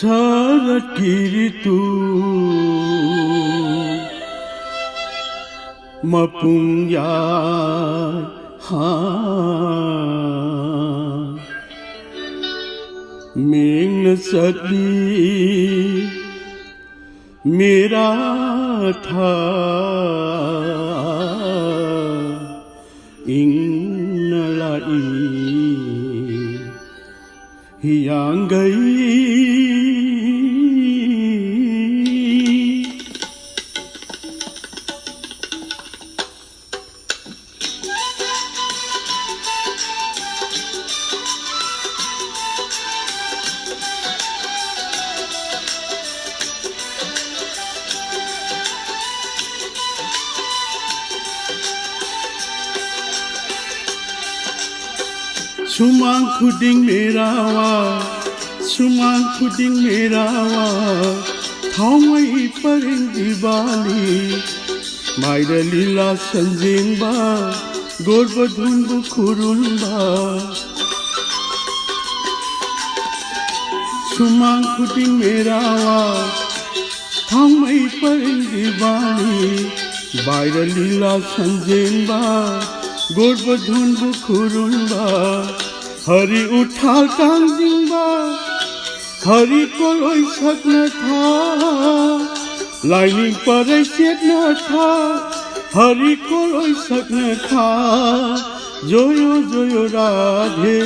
Sarat kiritu mapungya ha ming nasadi mera tha ing nalai yang gai Sumang khuding merawa, sumang khuding merawa, thawai paring Diwali, maira lila sanjingba, gorba dhunbu khurunba. Sumang khuding merawa, thawai paring Diwali, maira lila sanjingba, gorba dhunbu khurunba. Hari उठा कांजिंबा हरि को लोई सकना था lining पर सेकना था हरि को लोई सकना था जोयो जोयो राधे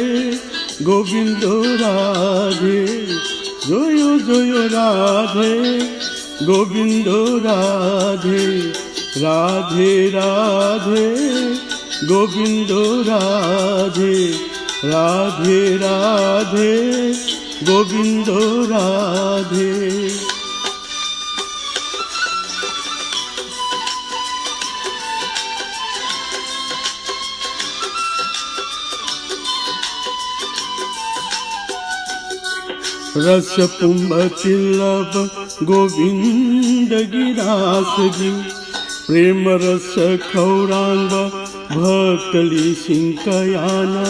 गोविंदो राधे जोयो जोयो राधे गोविंदो राधे राधे राधे गोविंदो राधे राधे राधे गोविंदो राधे रस पुंबतिल्लभ गोविंद गिरासगी प्रेम रस खौरांग भक्तली सिंकयाना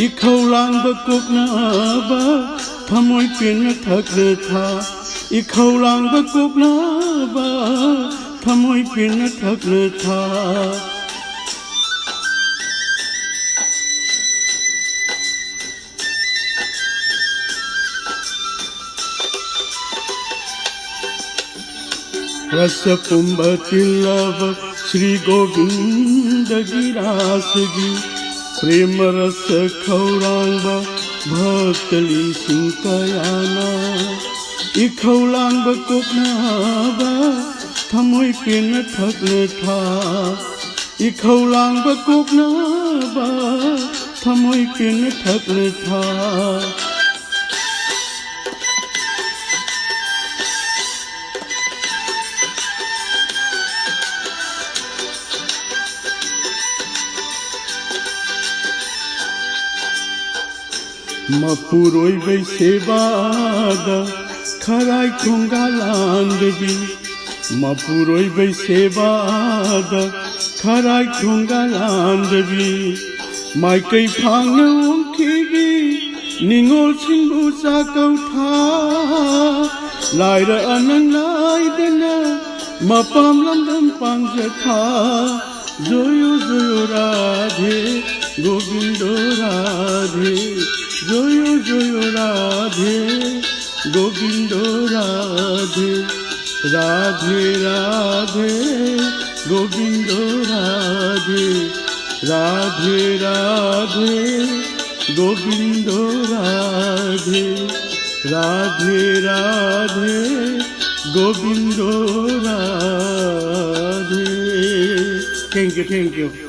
इखौलांग कोकनाबा थमोय पिन थक्र था इखौलांग कोकनाबा थमोय पिन थक्र था रस पुंबतिल्लभ श्री गोविंद गिरासगी प्रेम रस खौरांग भक्तली सिंकयाना इखौलांग कोकनाबा थमोय पिन थक्र था इखौलांग कोकनाबा थमोय पिन थक्र था मपुरोय बैसेबादा खराय खुंगालांदबी मपुरोय बैसेबादा खराय खुंगालांदबी माइकै फांनो ओंखेबी निंगोल सिंबु जाकौथा लायरा अनंग लायदना मपाम लंदम पांजथा जोयो जोयो राधे गोविंदो राधे जोयो जोयो राधे गोविंदो राधे राधे राधे गोविंदो राधे राधे राधे गोविंदो राधे राधे राधे गोविंदो राधे। Thank you.